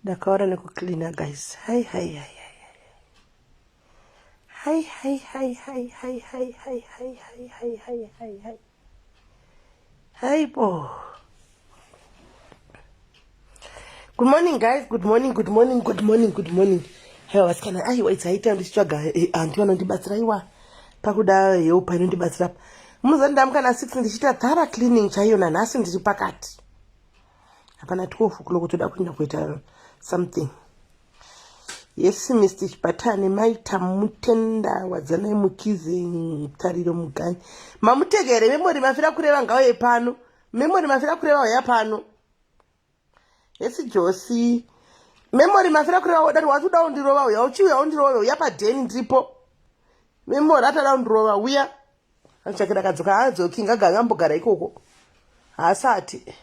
Ndakaora nekucleaner guys. Hi. Hi bo. Good morning guys. Good morning. Hey, what's kana it's high time ndichitsvaga anti vanondibatsira pakuda yeupa inondibatsira. Munozandamka na 6 ndichita thara cleaning chaiyo nanhasi ndiri pakati. Hapana 12 o'clock toda kuenda kuita something. Yes, Mr. Chipatani maita mutenda wadzana mukizi tariro muganyi. Mamutegere memory mafirakureva ngawe pano. Memory mafirakureva ya pano. Yes, Josie. Memory mafirakureva wadari watu ndaundirova uya uchiuya undirova uya padeni ndipo. Memory atadaundirova uya. Anchakira kadzoka adzoki ngagangambogara ikoko. Asati.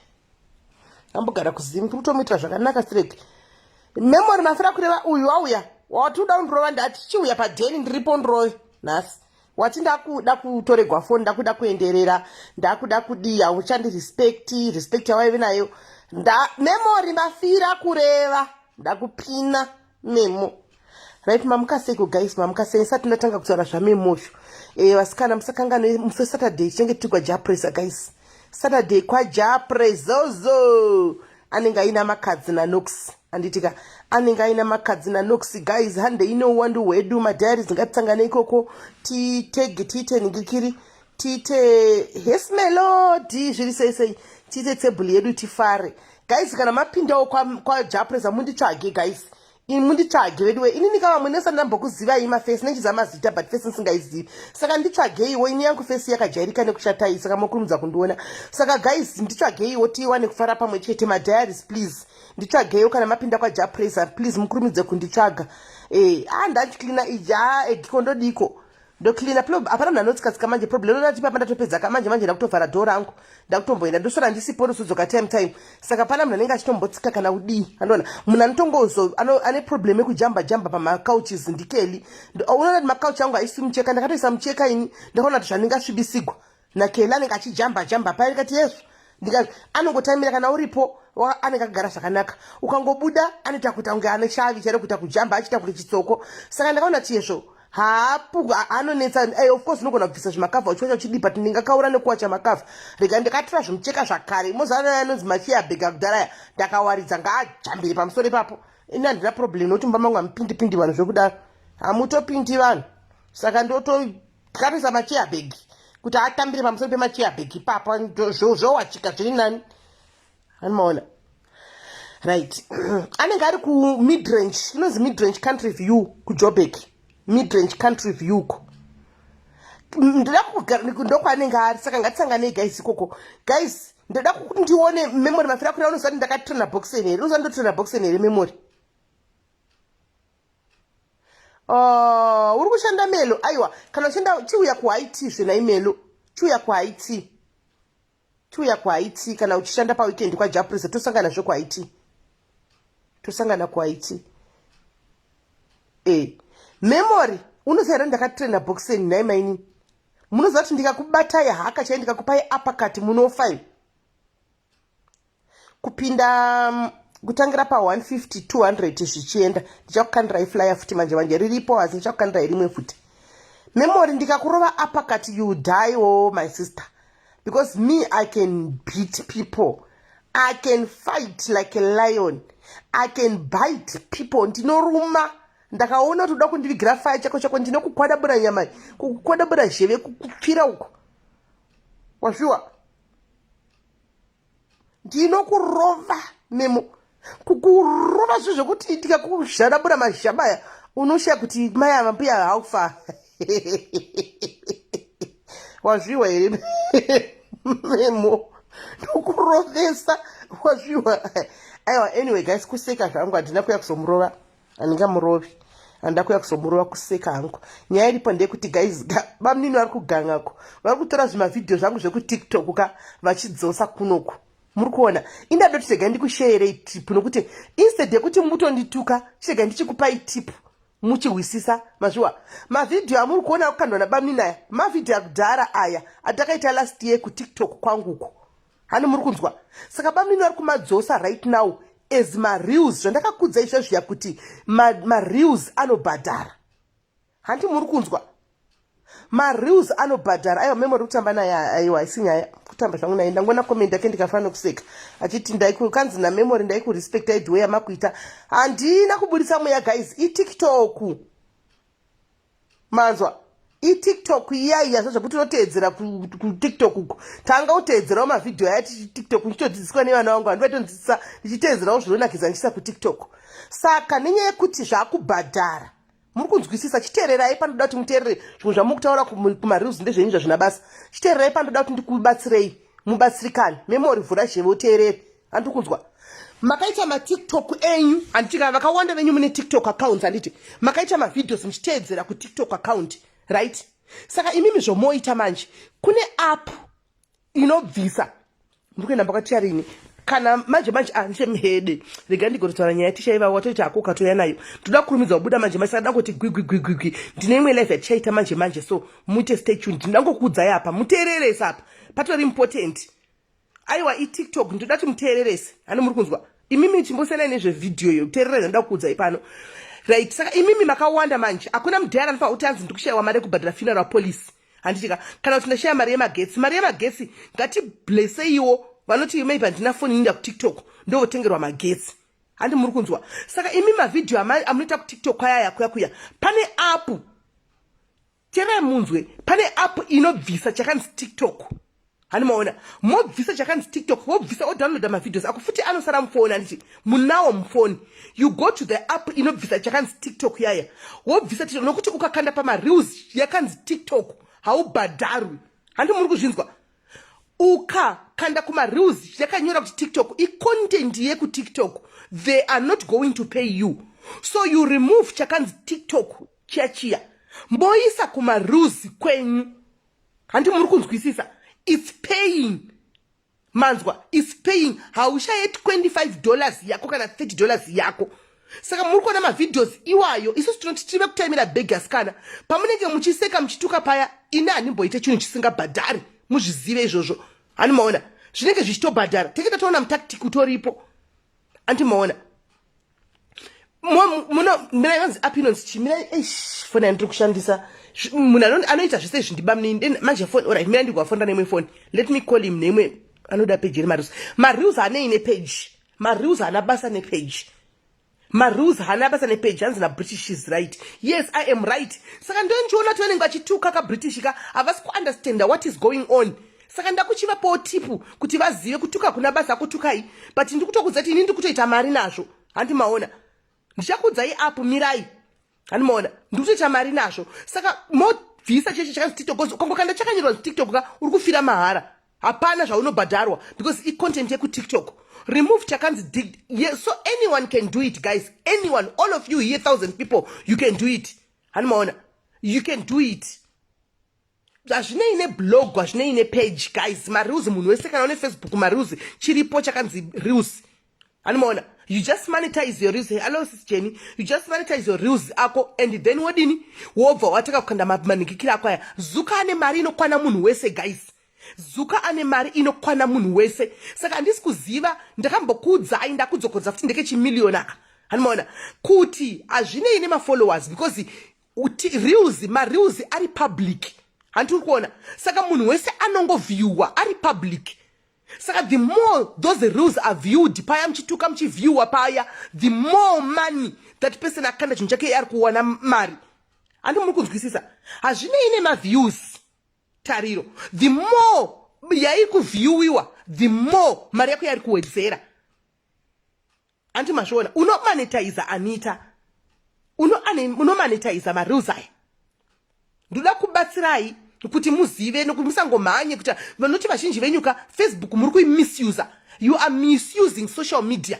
Ambogara kuzimu kutomita zvakanaka straight. Memory mafirakureva uyu wauya watuda undrova ndati chiuya padeni ndiripo ndrove nhasi wati ndakuda kutoregwa foni ndakuda kuenderera ndakuda kudiya uchandi respect yawaive nayo memory mafirakureva ndakupina memo right mamukaseko guys mamukaseko sati ndatanga kutaura zvamemozvo vasikana musakangane musi Saturday tinenge tiri kwajapresa guys Saturday kwajaprezozo anenge aina makadzi nanox anditika anenge aina makadzi nanox guys hande ine uwandu hwedu madhairies ngatitsangane ikoko tiite ningikiri tiite SIS MELLY zviri sei tiite table yedu tifare guys kana mapindawo kwajapresa munditsvage guys munditsvage veduwe inini kava munesa ndambokuzivai mafesi nechizamazita but fesi nisingaizivi saka nditsvageiwo ini yangu fesi yakajairika nekushatai saka mokurumidza kundiona saka guys nditsvageiwo tiwane kufara pamwe chete madhairies please nditsvageiwo kana mapinda kwajapresa please mukurumidze kunditsvaga ndandiklina ija egikondodiko ndocleana hapana mnanotsikatsika manje problem noti papa ndatopedzaka manje ndakutovhara dhoo rangu ndakutomboenda ndosora ndisipo ndosodzoka time saka pana munhu anenge achitombotsika kana kudii andoona munhu anotongozo ane problem yekujamba pamakauches ndikeli unoona kuti makauchi angu haisi mucheka ndakatoisa mucheka ini ndakaona kuti zvandingasvibisigwa nakeli anenge achijamba paya ndikati yesu ndikati anongotamira kana uripo anenge akagara zvakanaka ukangobuda anoita kuti ange ane shavi chairo kuita kujamba achiita kuti chitsoko saka ndakaona kuti yezvo hapu anonetsa of course unogona kubvisa zvimakavha uchiwacha uchidipa kuti ndingakaura nekuwacha makavha rega ndikatora zvimucheka zvakare mozana anonzi machiyabhega kudharaya ndakawaridza ngaajambire pamusoro ipapo ini handina problem nokuti mumba mangu hamupindipindi vanhu zvekudaro hamutopindi vanhu saka ndotokarisa machiyabhegi kuti atambire pamusoro pemachiyabhegi ipapo zvowachika zviri nani anomaona right anenge ari kumidrange inonzi midrange country view kujoburg midrange country view ko ndida ndokwanenge ari saka ngatisanganei guys ikoko guys ndida kuti ndione memory mafirakureva unozati ndakatraina boxen here unozati ndotraina boxen here memory uri kushanda melo aiwa kana uchienda chiuya kuhaiti zvenai melo chiuya kuhaiti kana uchishanda paweekend kwajapresa tosangana zvo kuhaiti tosangana kuhaiti memory unozaira ndakatraina boxen nai maini munoziva kuti ndikakubatai haka chai ndikakupai apakati munofai kupinda kutangira pa150 200 zvichienda ndichakukandirai flyer futi manje riripo asi ndichakukandirai rimwe futi memory ndikakurova apakati you die my sister because me I can beat people I can fight like a lion I can bite people ndinoruma ndakaona kuti uda kundivigira fire chako ndinokukwadabura nyama kukwadabura zheve kupfira uko wazviwa ndinokurova memo kukurova zvo zvekuti ndikakuzhadabura mazhabaya unoshaya kuti maya mapiya haufa wazviwa here memo ndokurovesa wazviwa aiwa anyway guys kuseka zvangu handina kuya kuzomurova handingamurovi handida kuya kuzomurova kuseka hangu nyaya iripo ndeyekuti guys bamunini vari kugangako vari kutora zvimavhidhio zvangu zvekutiktok ka vachidzosa kunoku muri kuona indadoti chega ndikusherei tipu nokuti instead yekuti mutondituka chega ndichikupai tipu muchihwisisa mazviwa mavhidhio amuri kuona kukandwa nabamunini aya mavhidhio akudhara aya atakaita last year kutiktok kwanguko hani muri kunzwa saka bamunini vari kumadzosa right now as mareels zvandakakudza izvozvo yakuti mareels anobhadhara. Handi muri kunzwa? Mareels anobhadhara. Aiwa memory kutamba naye aiwa isinyaya kutamba zvangu naye ndangona comment yake ndikafanira kuseka achiti ndaikanzi na memory ndaikurespect idwe yamakuita. Handina kubudisa mweya guys. iTikTok manzwa iTikTok iyaiya zvekuti unoteedzera kuTikTok uko tanga uteedzerawo mavhidhiyo ayati TikTok ndichodzidziswa nevana vangu handivaitondzidzisa ndichiteedzerawo zvinonakidza ndichisa kuTikTok. Saka nenyaya yekuti zvakubhadhara muri kunzwisisa chiteererai panoda kuti muteerere zvimwe zvamuri kutaura kumareels ndezvenyu zvazvina basa. Chiteererai panoda kuti ndikubatsirei mubatsirikane memory vhura zhevo uteerere. Handiri kunzwa makaita maTikTok enyu handitika vakawanda venyu mune TikTok accounts handiti makaita mavhidhios muchiteedzera kuTikTok account right. Saka imimi zvomoita manje kune app inobvisa ndikuenda pakati yarini kana manje ndichemhede rega ndigotaura nyaya tichaiva watoti ako ukatoya nayo ndoda kurumidza kubuda manje saka ndangoti gwigwigwigwi ndine imwe live yachaita manje so muite stay tuned ndangokuudzai apa muteererese apa patori important. Aiwa iTikTok ndoda kuti muteererese hani muri kunzwa imimi chimbosiyana nezvevhidhiyo yo kuteerera zvandoda kuudzai pano right. Saka imimi makawanda manje hakuna mudhara anofanira kuti anzi ndikushayiwa mari yekubhadhara funeral police handitika kana kuti ndashaya mari yemagetsi ngatiblesseiwo vanoti maybe handina foni inda kuTikTok ndovotengerwa magetsi handi muri kunzwa. Saka imi mavhidhiyo amunoita kuTikTok ayaya kuya pane app teerai munzwe pane app inobvisa chakanzi TikTok hani maona mobvisa chakanzi TikTok wobvisa odownloada mavhidhios ako futi anosara mufoni handiti munawo mufoni you go to the app inobvisa chakanzi TikTok yaya wobvisa TikTok nokuti ukakanda pamareels yakanzi TikTok haubhadharwi handi muri kuzvinzwa. Ukakanda kumareels yakanyora kuti TikTok icontent yekuTikTok they are not going to pay you so you remove chakanzi TikTok chiya moisa kumareels kwenyu handi muri kunzwisisa. It's paying manzwa it's paying haushaye $25 yako kana $30 yako. Saka muri kuona mavhidhios iwayo isusu tinoti tive kutaimira beggars kana pamunenge muchiseka muchituka paya ine hanimboite chinhu chisingabhadhari muzvizive izvozvo hani maona zvinenge zvichitobhadhara teketa toona mutactic utoripo anti maona mirainonzi apinonzi chimira foni yandiri kushandisa munhu anoita zvese zvindiba manje foni orit mira ndigwafonda neimwe foni let me call him neimwe anoda page iri mareels haanei nepage mareels haana basa nepage mareels haana basa nepage hanzi naBritish is right. Yes I am right. Saka ndonchiona tonenge vachituka kaBritish ka havasi kuunderstanda what is going on. Saka ndakuchivapo tipu kuti vazive kutuka kuna basa kutukai but ndikutokuudza kuti ini ndikutoita mari nazvo handi maona ndichakuudzai apo mirai hani maona ndikutoita mari nazvo. Saka mobvisa cheche chakanzi TikTok ukangokanda chakanyorwa TikTok ka uri kufira mahara hapana zvaunobhadharwa because icontent yekuTikTok. Remove chakanzi so anyone can do it guys, anyone, all of you here 1,000 people you can do it hani maona you can do it. Hazvine ine blog hazvine ine page guys mareels munhu wese kana une Facebook mareels chiripo chakanzi reels hani maona you just monetize your reels. Hello sis Jenny, you just monetize your reels ako and then wodini wobva wataka kukanda manikikira ako aya zuka ane mari inokwana munhu wese guys zuka ane mari inokwana munhu wese. Saka handisi kuziva ndakambokuudzai ndakudzokodza futi ndeke chimiliyoni aka hani maona kuti hazvine ine mafollowers because mareels ari public handiri kuona. Saka munhu wese anongovhiyuwa ari public. Saka the more those reels are viewed paya muchituka muchivhiyuwa paya the more money that person akanda chinhu chake ari kuwana mari handi muri kunzwisisa. Hazvine ine maviews tariro the more yairi kuvhiyuwiwa the more mari yako yari kuwedzera handi mazviona. Unomonetiza Anita unomonetiza mareels aya ndoda kubatsirai kuti muzive nokuti musangomhanye kuti vanoti vazhinji venyuka Facebook muri kuimisuse. You are misusing social media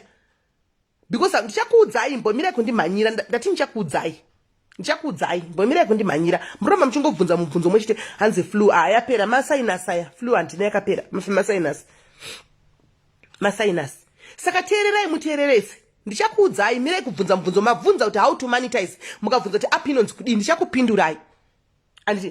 because ndichakuudzai mbomirai kundimhanyira ndati ndichakuudzai mbomirai kundimhanyira muroma muchingobvunza mubvunzo mwechite hanzi flu yapera masinus aya flu handina yakapera masinus. Saka teererai muteererese ndichakuudzai mirai kubvunza mubvunzo mabvunza kuti how to monetize mukabvunza kuti opinions kudii ndichakupindurai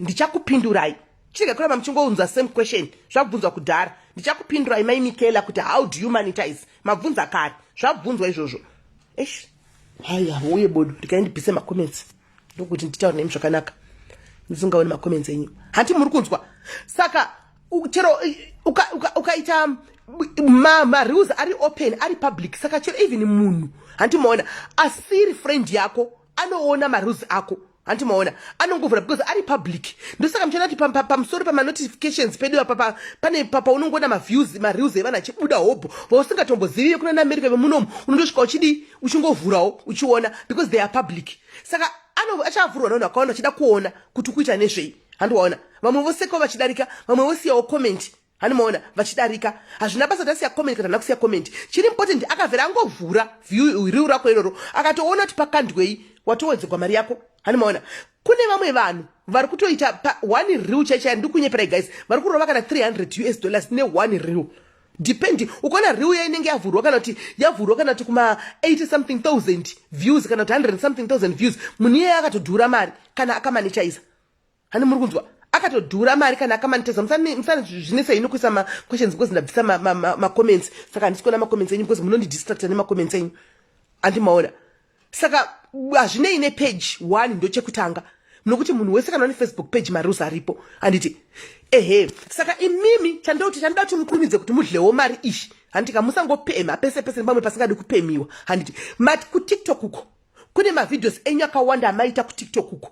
ndichakupindurai chirega kuramba muchingounza same question zvakubvunzwa kudhara ndichakupindura imai Michaela kuti how do you monetize mabvunza kare zvabvunzwa izvozvo eish haya uye bodo ndikaendibvise macomments ndokuti nditaure nemi zvakanaka ndisingaoni macomments enyu handi muri kunzwa saka chero ukaita ma-rules ari open ari public saka chero even munhu handimaona asiri friend yako anoona ma-rules ako handimaona anongovhura because ari public ndosaka muchaona kuti pamusoro pama-notifications pedu apa pane paunongoona ma-views ma-rules evana achibuda hobho vausingatombozivive kuna naamerica vemunomu unondosvika uchidi uchingovhurawo uchiona because they are public saka achavhurwa navanhu vakaona vachida kuona kuti kuita nezvei handiwaona vamwe voseko vachidarika vamwe vosiyawo comment handimaona vachidarika hazvina basa tasiya comment kana nakusiya comment chiri important akavhera angovhura riu rako iroro akatoona kuti pakandwei watowedzerwa mari yako handimaona kune vamwe vanhu vari kutoita one riu chaichaya ndikunyeperai guys vari kurova kana $300 ne1 riu depending ukaona riu yainenge yavhurwa kana kuti kuma 80 something thousand views kana kuti 100 something thousand views munhu iyeye akatodhura mari kana akamanitiza hani muri kunzwa akatodhura mari kana akamanitiza musana zvinese ino kuisa ma-questions because ndabvisa ma-comments saka handisi kuona ma-comments enyu because munondidistracta nema-comments enyu handimaona saka hazvinei nepage 1 ndo chekutanga nokuti munhu wese kana une Facebook page marules aripo handiti saka imimi chandida kuti mukurumidze kuti mudlewo mari ishi handika musangopema pese nepamwe pasingadi kupemiwa handiti mati kuTiktok uko kune mavidheos enyu akawanda amaita kuTiktok uko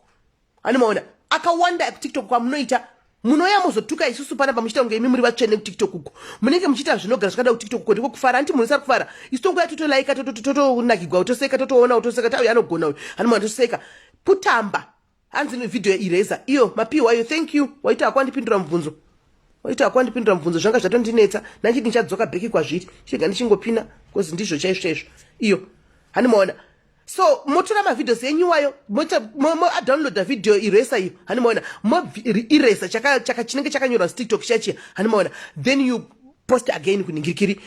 handimaona akawanda kuTiktok kwamunoita munoya mozotuka isusu pana pamuchita kunge imi muri vatsvene kuTiktok uko munenge muchita zvinogara zvakada kuTiktok uko ndiko kufara anti munhu sari kufara isu tongoya totolaika totonakigwa toseka totoona toseka tauri anogona uyu handimaona toseka kutamba hanzi nevidheo yaireza iyo mapiwa iyo thank you waita akwandipindura mubvunzo zvanga zvatondinetsa nanchiti ndichadzoka bheki kwazviri chiga ndichingopina because ndizvo chaizvo iyo handimaona so motora mavidheos enyuwayo moadownloada video iresa iyo handimaona moiresa chinenge chakanyorwa TikTok chachiya handimaona then you post again kuningirikiri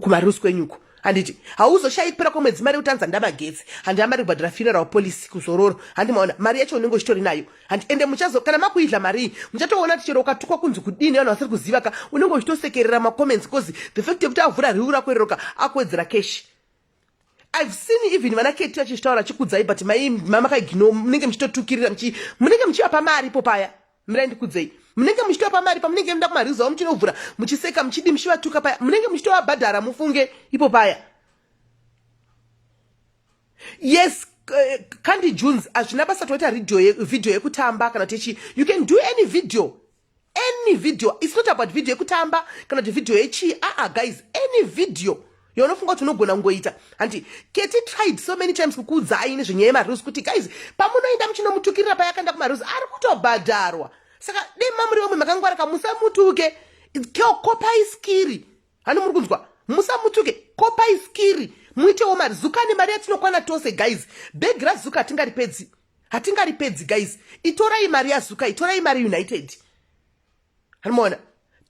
kumarusi kwenyuko handiti hauzoshayi kupera kwemwedzi mari utanza ndamagetsi handi amari kubhadhara funeral policy kuzororo handimaona mari yacho unenge uchitori nayo ende kana makuidla mari muchatoona kuti chero ukatukwa kunzi kudini vanhu vasiri kuziva ka unenge uchitosekerera macomments because the fact yekuti avhura riu rako iroka akuwedzera keshi I've seen even vanaketi vachitaura chikudzai but mamakaignore munenge muchitotukirira munenge muchivapa mari ipo paya mirai ndikudzei munenge muchitopa mari pamunenge muda kumariuzawo muchinovhura muchiseka muchidi muchivatuka paya munenge muchitovabhadhara mufunge ipo paya yes Candy Jones hazvina basa toita video yekutamba kana techi you can do any video it's not about video yekutamba kana kuti video yechi guys any video yaunofunga kuti unogona kungoita handi Keti tried so many times kukuudzai nezvenyaya yemarules kuti guys pamunoenda muchinomutukirira paya akaenda kumarules ari kutobhadharwa saka dema muri vamwe makangwarika musamutuke kopai skiri hani muri kunzwa musamutuke kopai skiri muitewo mari zukani mari yatinokwana tose guys bhegi razuka hatingaripedzi guys itorai mari yazuka itorai mari United handimaona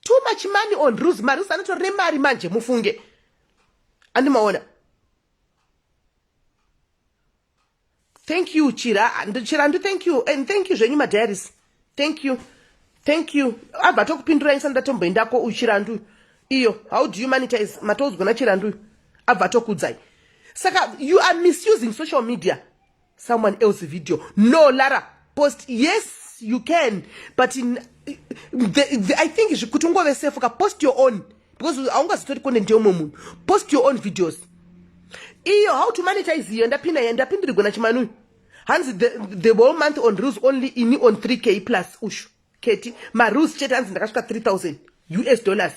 too much money on rules marules anotorine mari manje mufunge handimaona thank you Chirandu thank you and thank you zvenyu madiaries thank you abva tokupindurai sandatomboendako uchirandu iyo how do you monetize matoudzwa nachirandu abva tokudzai saka you are misusing social media someone else video no Lara post yes you can but I think kuti ungove safe post your own because haungazitori content yeumwe munhu post your own videos iyo how to monetize iyo ndapindirigwa nachimanu hanzi the whole month on rules only ini on 3k plus ushu Keti marules chete hanzi ndakasvika $3,000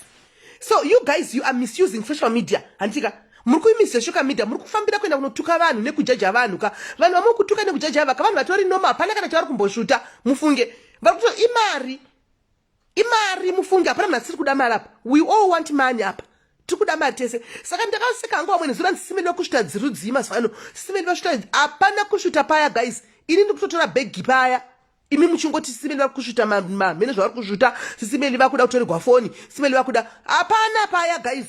so you guys you are misusing social media handika muri kuimisa social media muri kufambira kuenda kunotuka vanhu nekujaja vanhu ka vanhu vamwe kutuka nekujaja vanhu vanhu vatori noma hapana kana chavari kumboshuta mufunge vari kuto imari mufunge hapana munhu asiri kuda mari apa we all want money apa tiri kuda mari tese saka ndakaseka hangu vamwe nezura ndisimeli vakushuta dzirudzii mazuva ano simeli vashuta hapana kushuta paya guys ini ndikutotora bhegi paya imi muchingoti simeli vakushuta mamhene zvavari kushuta sisimeli vakuda kutorerwa foni simeli vakuda hapana paya guys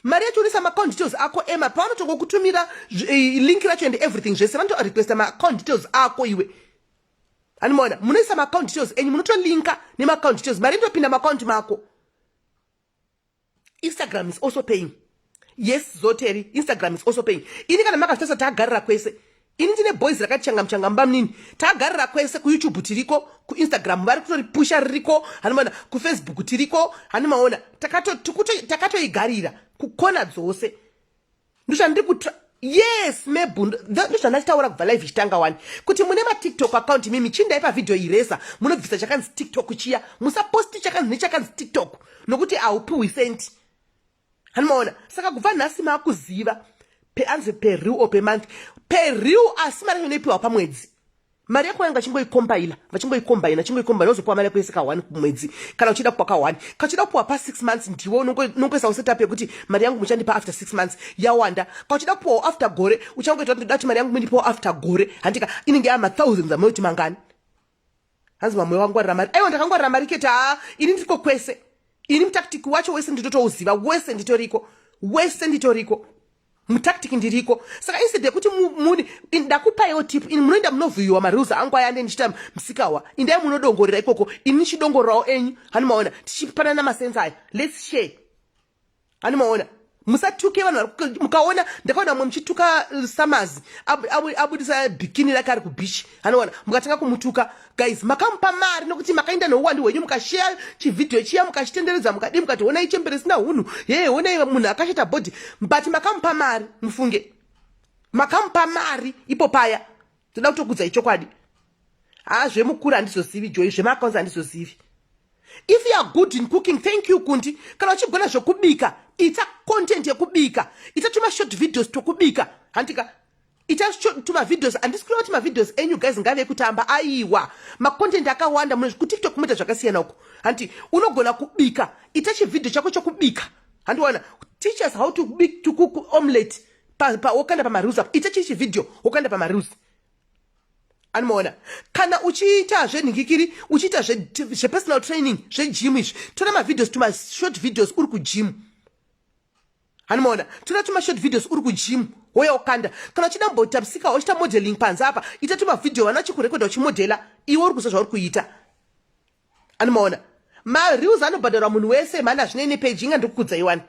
mari yacho unisa ma-account details ako ema pavanotongo kutumira link racho and everything zvese vanotorequesta ma-account details ako iwe handimaona munoisa ma-account details enyu munotolinka nema-account details mari ndopinda ma-account mako Instagram is also paying. Yes, Zoteri, Instagram is also paying. Ini kana makatasa tagarira kwese. Ini ndine boys rakachanga mchangamba mnini. Tagarira kwese ku YouTube tiriko, ku Instagram vari kutori pusha riko, hanimana ku Facebook tiriko, hanimaona. Takato igarira kukona dzose. Ndusha ndiri yes, mebundu. Ndusha ndachitaura kubva live ichitanga wani. Kuti mune ma TikTok account mimi chindaipa video iresa, munobvisa chakanzi TikTok chiya. Musaposti chakanzi nechakanzi TikTok. Nokuti aupiwi senti. Hanimaona, saka kubva nhasi makuziva anzi per real or per month. Per real asi mari inoipiwa pamwedzi. Mari yako yanga chingoikombaila, vachingoikombaina, nozopuwa mari yako yese ka1 kumwedzi. Kana uchida kupuwa ka1, kana uchida kupuwa pa 6 months ndiwo unongoisa usetup yekuti mari yangu muchandipa after 6 months yawanda. Kana uchida kupuwa after gore, uchangoita kuti mari yangu mundipawo after gore. Handika inenge ama thousands amoti mangani. Hanzi mamwe wangu warira mari. Aiwa ndakangwarira mari keta, ini ndiko kwese. Ini mtaktiki wacho wese nditotouziva, wese nditoriko. Mutaktiki ndiriko. Saka instead yekuti muni ndakupa yo tip ini munoenda munovhiwa marules angu ayande ndichita msikawa. Indai munodongorera ikoko, ini chidongorerawo enyu. Hanimaona, tichipanana masensa aya. Let's share. Hanimaona. Musatuke vanhu mukaona ndakaona mwe muchituka Summers abudisa bikini rake ari kubeach. Hanoona mukatanga kumutuka guys, makamupa mari nokuti makaenda nouwandu hwenyu mukashare chividhio chiya mukachitenderedza mukadi mukati honai chembere sina hunhu honai munhu akashata body, but makamupa mari. Mufunge makamupa mari ipo paya. Toda kutokudza ichokwadi. Zvemukuru handizozivi, joy zvemakonzi handizozivi. If you are good in cooking, thank you Kundi. Kana uchigona zvokubika, ita content yekubika. Ita tuma short videos tokubika. Handika ita tuma videos, and this kuti ma videos enyu guys ngave kutamba aiwa. Ma content akawanda muno ku TikTok muita zvakasiyana uko. Hanti unogona kubika, ita chi video chako chokubika. Handiwana teach us how to cook omelette. Wakanda pa maruza. Ita chi video wakanda pa maruza. Animona kana uchiita zvenhingikiri, uchiita personal training, gym izvi, tora ma videos, tuma short videos uri ku gym. Animona tora tuma short videos uri ku gym woya ukanda. Kana uchida mbotapsika uchita modeling panza apa, ita tuma video wana chikurekoda uchimodela iwe uri kusa zvauri kuita. Animona ma reels anobhadharwa munhu wese mana zvinene page inga ndikukudza iwani.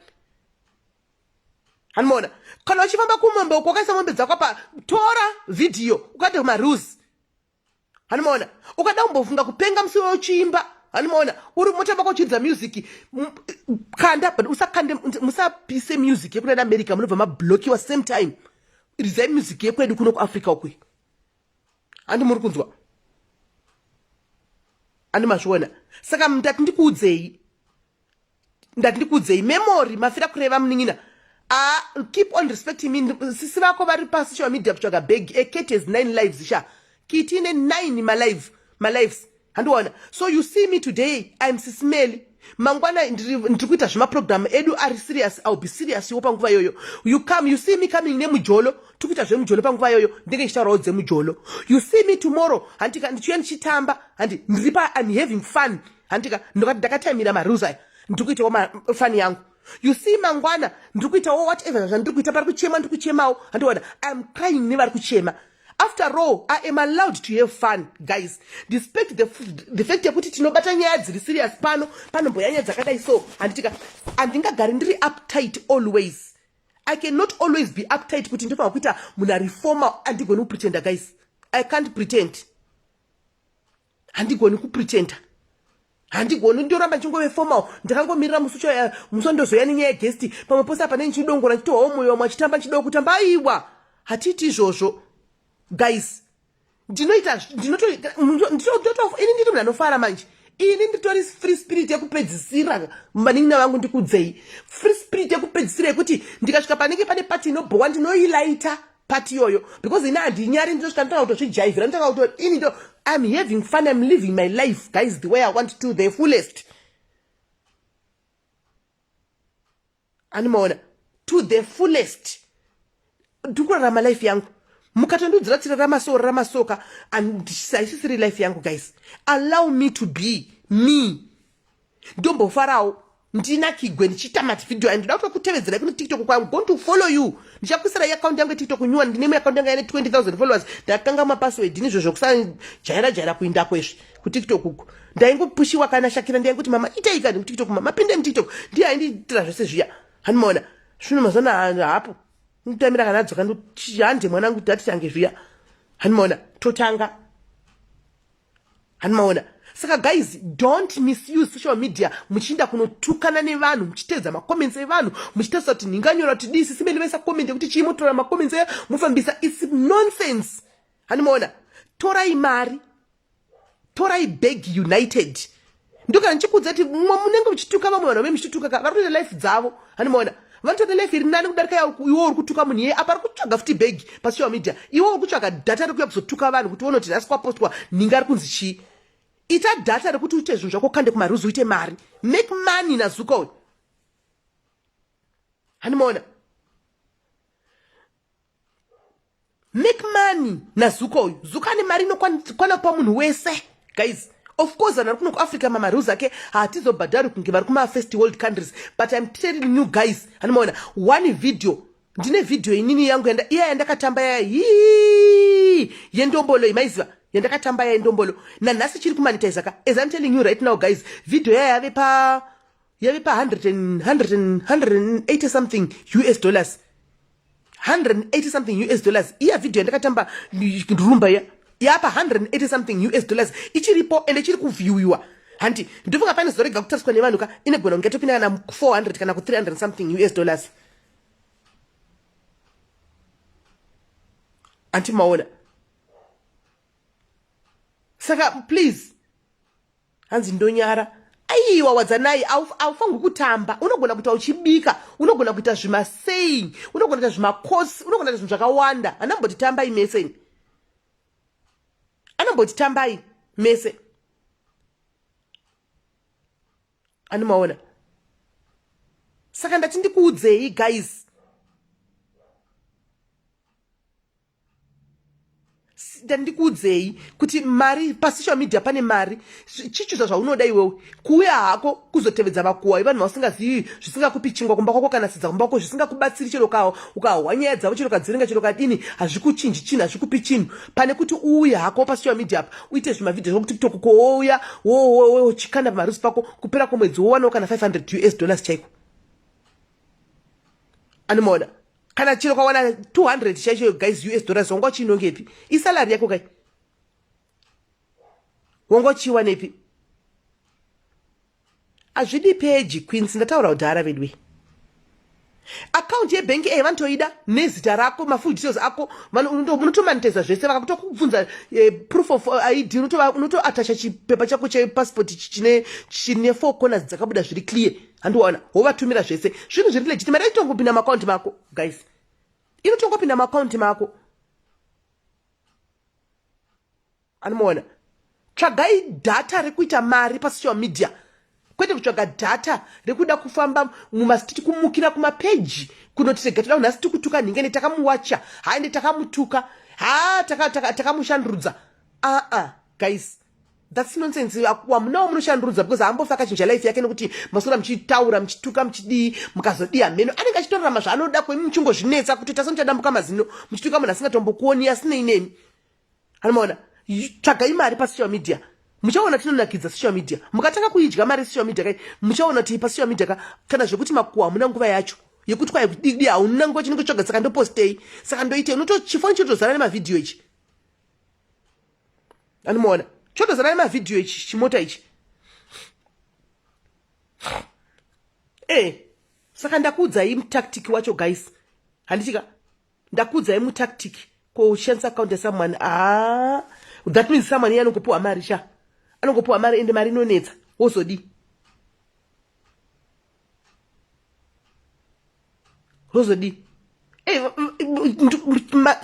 Animona kana uchifamba kumombe uko wakaisa mombe dzako apa, tora video ukade ma reels. Hanimaona ukada umbofunga kupenga musiwo uchiimba. Hanimaona uri motamba kuchidza music kanda, but usakande musapise music yekuna America munobva mablokiwa same time. Iridzai music yekwedu kuno kuAfrica ukwe. Handi muri kunzwa. Handi mazviona. Saka ndati ndikuudzei memory mafirakureva munin'ina. Keep on respecting me. Sisi vako vari pa social media kutsvaga beg Kate has 9 lives sha. Kitine 9 my lives. Handiwana. So you see me today, I'm SIS MELLY. Mangwana ndikuita zvima program edu are serious. I'll be serious yopa nguva yoyo. You see me coming nemujolo, tukuita zvemujolo panguva yoyo, ndenge chitaurawo dzemujolo. You see me tomorrow, handika ndichiuya ndichitamba, handi ndiripa I'm having fun. Handika ndakatamira marules aya. Ndikuitawo fun yangu. You see mangwana ndikuitawo whatever zvandikuita pari kuchema ndikuchemawo. Handiwana I'm crying never kuchema. After all, I am allowed to have fun, guys. Despite the fact that tinobata nyaya dziri serious panomboya nyaya dzakadai so, handingagari ndiri uptight always. I cannot always be uptight kuti ndofana kuita munhu reformer andigoni kupretenda, guys. I can't pretend. Handigoni kupretenda. Handigoni ndoramba chingove formal. Ndakangomirira musondozoya nenyaya yeguest pamwe pose apa nechidongora chitowa moyo mwachitamba chidoku kutamba aiwa. Hatiti izvozvo. Guys, ndinoita ini ndiri munhu anofara manje. Ini nditori free spirit yekupedzisira manin'ina vangu ndikudzei. Free spirit yekupedzisira yekuti ndikasvika panenge pane pati inobhowa ndinoilaita pati yoyo, because ina handinyari ndosvika ndotanga kutozvijaivhira, ndotanga kuto ini ndo I'm having fun, I'm living my life, guys, the way I want to, the fullest. Animaona to the fullest. Ndikurarama life yangu. Mukatondudzira tsira ramasoka, and saisisiri life yangu, guys. Allow me to be me. Ndombofarawo ndina kigwe ndichita video and ndauta kutevedzera kuti TikTok kwa I'm going to follow you. Ndichakusira account yangu TikTok kunyuwa ndine account yangu ine 20,000 followers. Ndakanga password ndizvo zvokusana jaira kuinda kweshe ku TikTok uko. Ndaingopushiwa kana Shakira ndiyangu kuti mama itaika ku TikTok mama pinde mu TikTok. Ndiye ainditira zvose zviya. Hanimona. Zvino mazana hapo. Nditamira kana dzoka ndihande mwanangu dati change zviya. Hanimona totanga. Hanimona. Saka guys, don't misuse social media. Muchinda kunotukana nevanhu, muchitedza macomments evanhu, muchitedza kuti ndinganyora kuti disi simene vesa comment kuti chimutora macomments mufambisa. It's nonsense. Hanimona. Torai mari. Torai beg united. Ndoka nchikudza kuti munenge muchituka vamwe vanhu vemuchituka vari life dzavo. Hanimona. Vanotore life iri nani kudarika iwo uri kutuka munhu iye apa ari kutsvaga futi beg pasocial media. Iwo uri kutsvaga data rekuya kuzotuka vanhu kuti uone kuti nhasi kwapostwa ninga ari kunzi chii. Ita data rekuti uite zvinhu zvako kande kumaruzi uite mari. Make money nazuko. Hanimona. Make money nazuko. Zukani mari inokwana pa munhu wese. Guys, of course ana kuno ku Africa mamaruzi ake hatizobhadhari kunge vari kuma first world countries, but I'm telling you guys, hanimona, one video ndine video inini yangu yandakatamba yendombolo imaiziva yandakatamba yendombolo na nhasi chiri kumonetize ka. As I'm telling you right now guys, video yave pa 180 something US dollars. 180 something US dollars. Iya video yandakatamba rumba yapa 180 something US dollars. Ichiripo ende chiri kuviewiwa. Hanti ndofunga pane zorega kutariswa nevanhu ka inegona kungetopinda kana 400 kana ku 300 something US dollars. Anti maona. Saka please hanzi ndonyara aiwa wadzanai aufangi kutamba. Unogona kuita uchibika, unogona kuita zvima saying, unogona kuita zvima course, unogona kuita zvinhu zvakawanda. Anamboti tambai mese. Anamboti tambai mese. Animaona. Saka ndati ndikuudzei guys. Ndikuudzei kuti mari pasocial media pane mari. Chichuza zvaunoda iwewe. Kuuya hako kuzotevedza vakuwa ivanhu vasingazivi zvisingakupi chingwa kumba kwako kana sidza kumba kwako zvisingakubatsiri chero kawo ukahwanyaya dzavo chero kadziringa chero kadini hazvikuchinji chinhu hazvikupi chinhu pane kuti uuya hako pasocial media apa uite zvimavidhio zvokuti TikTok kouya chikanda pamaruzi pako kupera kwemwedzi wowanawo kana 500 US dollars chaiko. Animona. Kana chiro kwawana 200 chaicho guys US dollars wongo chinongepi? Isalary yako kai. Wongo chiwanepi? Azvidi page queens ndataura udhara vedwe. Account yebank vantoida nezita rako mafull details ako unotomanitiza zvese vakakutokubvunza proof of ID unotoattacha chipepa chako chepassport chine 4 corners dzakabuda zviri clear. Handiona wovatumira zvese zvinhu zviri legit. Mari inotongopinda maccount mako guys, inotongopinda maccount mako. Animona. Tsvagai data rekuita mari pasocial media, kwete kutsvaga data rekuda kufamba mumastiti kumukira kumapeji kunoti regatira unhasi tikutuka nhingene takamuwacha haende takamutuka takamushandurudza. Guys, that's nonsense. Wamunawo munoshandurudza because haambofa akachinja life yake nekuti masora muchitaura muchituka muchidii mukazodii hameno anenge achitorarama zvaanoda kwemi muchingozvinetsa kuti tasomuchadambuka mazino muchituka munhu asingatombokuoni asinei nemi. Anomaona. Tsvagai mari pasocial media. Muchaona tinonakidza social media. Mukataka kuidya mari social media kai muchaona kuti pasocial media kana zvekuti makuwa hamuna nguva yacho yekuti kwai kudidi hauna nguva chinenge choga saka ndopostei saka ndoite chifoni chotozara nemavidhio ichi. Anomaona. Chotozara nemavidhio ichi chimota ichi. Saka ndakuudzai mutactic wacho guys. Handichika ndakuudzai mutactic kushandisa account yasomeone. That means someone anongopuwa mari cha. Anongopuwa mari ende mari inonetsa. Wozodi.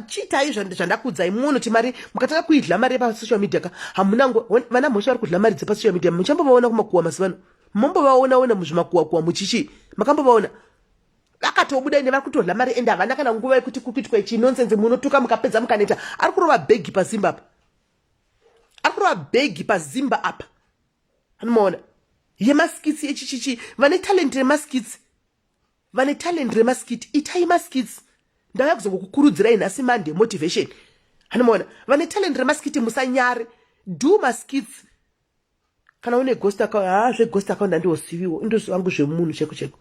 Chitai zvandakuudzai munoti mari mukataka kuidla mari pasocial media ka hamunango vana mhosva vari kudla mari dzepasocial media muchambovaona kumakuwa mazivano. Mombovaona muchimakuwa muchichi makambovaona vakatobuda ine vari kutodla mari ende havana kana nguva yekuti kukuitwa ichi nonsense munotuka mukapedza mukaneta. Ari kurova bhegi pazimba apa. Ari kurova bhegi pazimba apa. Anomaona. yemaskits echichichi vane talent remaskits vane talent remaskit itai maskits ndauya kuzokukurudzirai nhasi Monday motivation hanimona vane talent remaskiti musanyare do maskits kana une ghost account zveghost account handiosiviwo indozvangu zvemunhu cheko cheko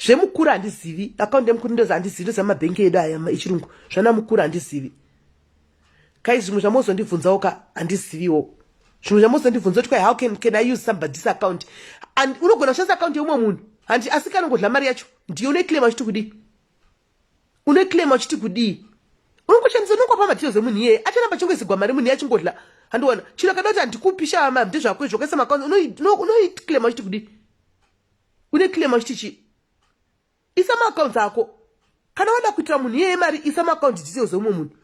zvemukuru handizivi account yemukuru ndozi handizivi zvamabhengi edu aya echirungu zvana mukuru handizivi kai zvimwe zvamozondibvunzawo ka handiziviwo zvimwe zvamozondibvunza kuti how can I use somebody's account and unogona kushandisa account yeumwe munhu handi asi kana ngodla mari yacho ndiyo unoiclaima uchiti kudii unoiclaima uchiti kudii unongoshandisa unongopa matiro zemunhu iyeye acharamba chingozigwa mari munhu yachingodla handiona chino kada kuti handikupisha ama mde zvako izvo kaisa maccount unoiclaima uchiti kudii unoiclaima uchiti chi isa maaccounts ako kana wada kuitira munhu iyeye mari isa maaccounts details zeumwe munhu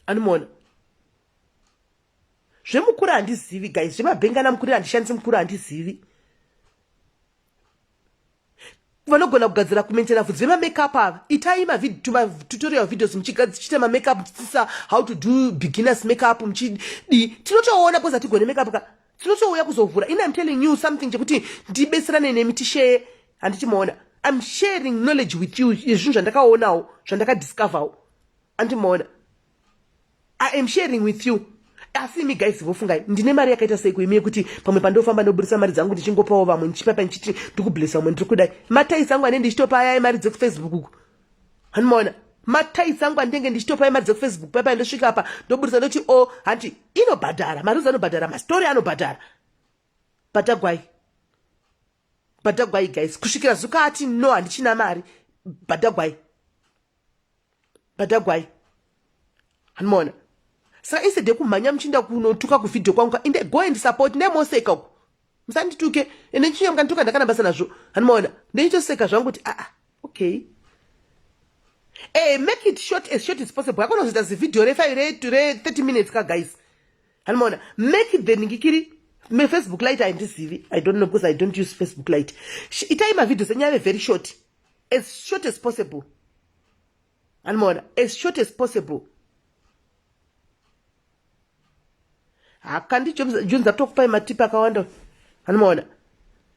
animona zvemukuru handizivi guys zvemabhengi ana mukuru handishandisi mukuru handizivi vanogona kugadzira kumentena bvudzi vemamakeup ava itai tutorial videos muchiita mamakeup muchidzidzisa how to do beginners makeup muchidi tinotoona kwanza tigone makeup ka tinotouya kuzovhura I'm telling you something chekuti ndibetserane nemi tishare handichimaona I'm sharing knowledge with you zvinhu zvandakaonawo zvandakadiscoverwo handimaona I am sharing with you asi imi guys vofungai ndine mari yakaita sei kuimi kuti pamwe pandofamba ndoburisa mari dzangu ndichingopawo vamwe ndichipapa ndichiti ndikublessa vamwe ndiri kudai mataisi angu ane ndichitopa aya mari dzekufacebook uku handimaona mataisi angu andenge ndichitopa aya mari dzekufacebook papa ndosvika apa ndoburisa ndoti hanti inobhadhara mari anobhadhara mastori anobhadhara bhadhagwai guys kusvikira zuka ati no handichina mari bhadhagwai handimaona saka instead yekumhanya muchinda kunotuka kuvidhio kwangu inde go and support ndemoseka uku musandituke ende ndichinya mukandituka ndakanambasa nazvo handimaona ndechitoseka zvangu kuti okay make it short as possible akonozoita zividhio re30 minutes ka guys handimaona make it the ningikiri Facebook Lite handizivi I don't know because I don't use Facebook Lite itai mavidhos enyave very short as possible handimaona as short as possible hakandijonza tokupai matipa akawanda handimaona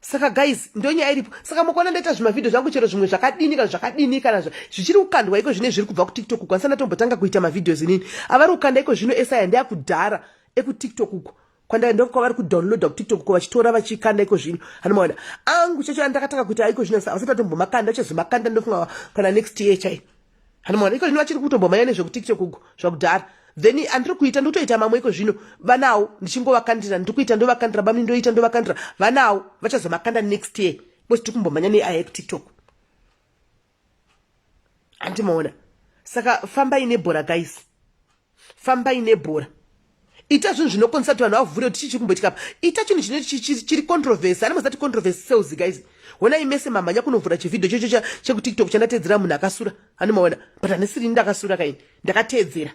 saka guys ndonyaya iripo saka mukaona ndaita zvimavidhio zvangu chero zvimwe zvakadini kana zvichiri kukandwa iko zvine zviri kubva kutiktok uko andisana tombotanga kuita mavidhos inini avari kukanda iko zvino esaya ndeyakudhara ekutiktok uko kwandaendokavari kudownloada kutiktok uko vachitora vachikanda iko zvino handimaona angu chacho andakatanga kuita iko zvino asati atombomakanda achazomakanda ndofunga kana next year chai handimaona iko zvino vachiri kutombomanya nezvekutiktok uko zvakudhara then andiri kuita ndotoita mamwe iko zvino vanawo ndichingovakandira ndiri kuita ndovakandira bami ndoita ndovakandira vanawo vachazomakanda next year bcause tiri kumbomhanya neaya ekutiktok handimaona saka fambai nebhora guys fambai nebhora ita zvinhu zvinokonesa kuti vanhu vavhure kuti chichi kumboitika apa ita chinhu chiri controversy ani muzati controversy sales guys honai mese mamhanya kunovhura chividhio chocho chekutiktok chandateedzera munhu akasura handimaona but hanisiri ndakasura kaini ndakateedzera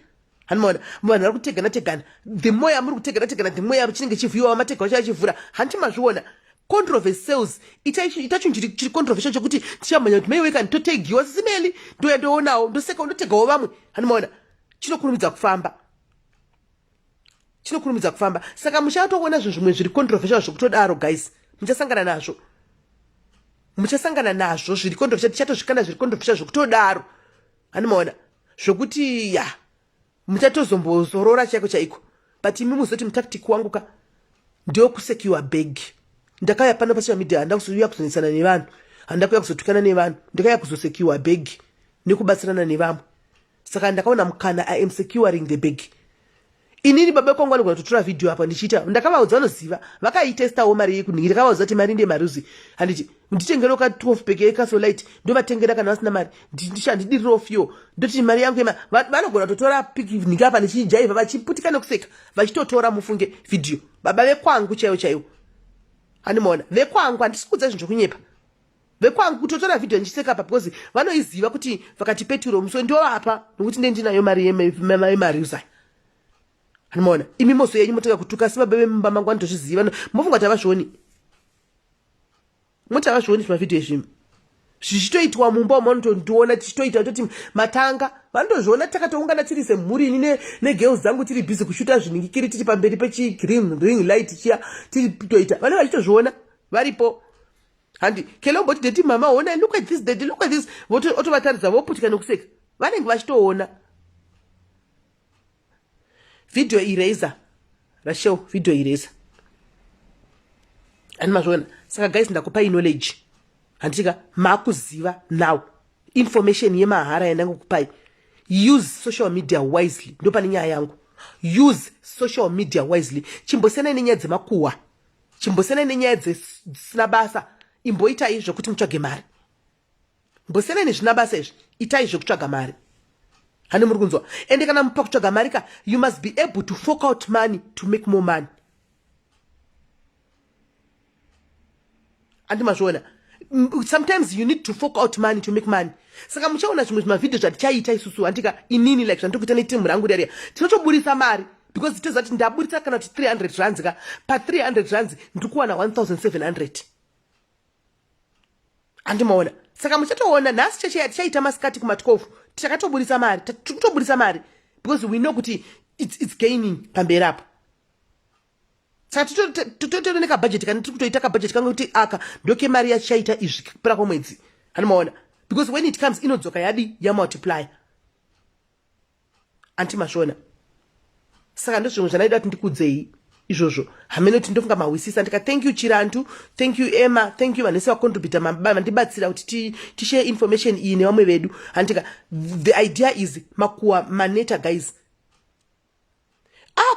handimaona vanhu vari kutegana the more yamuri kutegana the more yari chinenge chivhiyiwa matega vacho achivhura handichimazviona controversy sales ita chinhu chiri controversial chokuti tichamhanya kuti meiweka nditotegiwa sisimeli ndoya ndoonawo ndoseka ndotegawo vamwe handimaona chinokurumidza kufamba saka muchatoona zvinhu zvimwe zviri controversial zvokutodaro guys muchasangana nazvo zviri controversial tichatozvikanda zviri controversial zvokutodaro handimaona zvokuti muchatozombozorora chaiko but imi muzoti mutactic wangu ka ndio kusecure bag ndakauya pano pasocial media handa kuzouya kuzonesana nevanhu handa kuya kuzotukana nevanhu ndakauya kuzosecure bag nekubatsirana nevamwe saka ndakaona mukana I am securing the bag inini baba kwangu anogona kutotora video apa ndichiita ndakavaudza vanoziva vakaitestawo mari yekunhingi ndakavaudza kuti mari ndemaruzi handiti nditengera ka 12 bag yekasolite ndovatengera kana vasina mari ndichandidiriwo fyo ndoti mari yangu vanogona kutotora picnic apa ndichijaivha vachiputika nekuseka vachitotora mufunge video baba vekwangu chaiwo handimaona vekwangu handisi kudza zvinhu zvokunyepa vekwangu kutotora video ndichiseka apa because vanoiziva kuti vakatipeturo muso ndovapa nokuti ndendinayo mari yemaruzi handimaona imi moso yenyu motanga kutuka sibaba vemumba mangu anotozviziva mofunga kuti havazvioni moti havazvioni zvimavidhio ezvimi zvichitoitwa mumba umonotondiona tichitoita toti matanga vanotozviona takatoungana tiri semhuri ini negirls dzangu tiri bhizi kushuta zviningikiri tiri pamberi pechigreen ring light chiya tiri toita vane vachitozviona varipo handi kelomboti deti mama ona look at this daddy look at this otovataridza voputika nokuseka vanenge vachitoona video eraser rashow video eraser ani mazviona saka guys ndakupai knowledge handika makuziva now information yemahara yandangokupai use social media wisely ndo pane nyaya yangu use social media wisely chimbosiyana nenyaya dzemakuhwa chimbosiyana nenyaya dzisina basa imboitai zvokuti mutsvage mari mbosiyana nezvina basa izvi itai zvokutsvaga mari hani muri kunzwa ende kana mupa kutsvaga mari ka you must be able to fork out money to make more money andi mazviona sometimes you need to fork out money to make money saka muchaona zvimwe zvimavidhio zvatichaita isusu handika inini like zvandikuita netimu rangu dariya tinotoburisa mari because titoziva kuti ndaburisa kana kuti 300 rands ka pa 300 rands ndikuwana 1700 handimaona saka muchatoona nhasi tichaita masikati kuma 12 tichakatoburisa mari tirikutoburisa mari because we know kuti it's gaining pamberi apo saka titotora nekabhajeti kana tiri kutoita kabhajeti kangu kuti aka ndoke mari yachaita izvi kupera kwemwedzi hanimaona because when it comes inodzoka yadi yamultiply antimashona saka ndozvimwe zvanaida kuti ndikudzei izvozvo hamene kuti ndofunga mawisisa ndika thank you Chirantu thank you Emma thank you vanese vakontributa mandibatsira kuti tishare information iyi nevamwe vedu handika the idea is makuwa maneta guys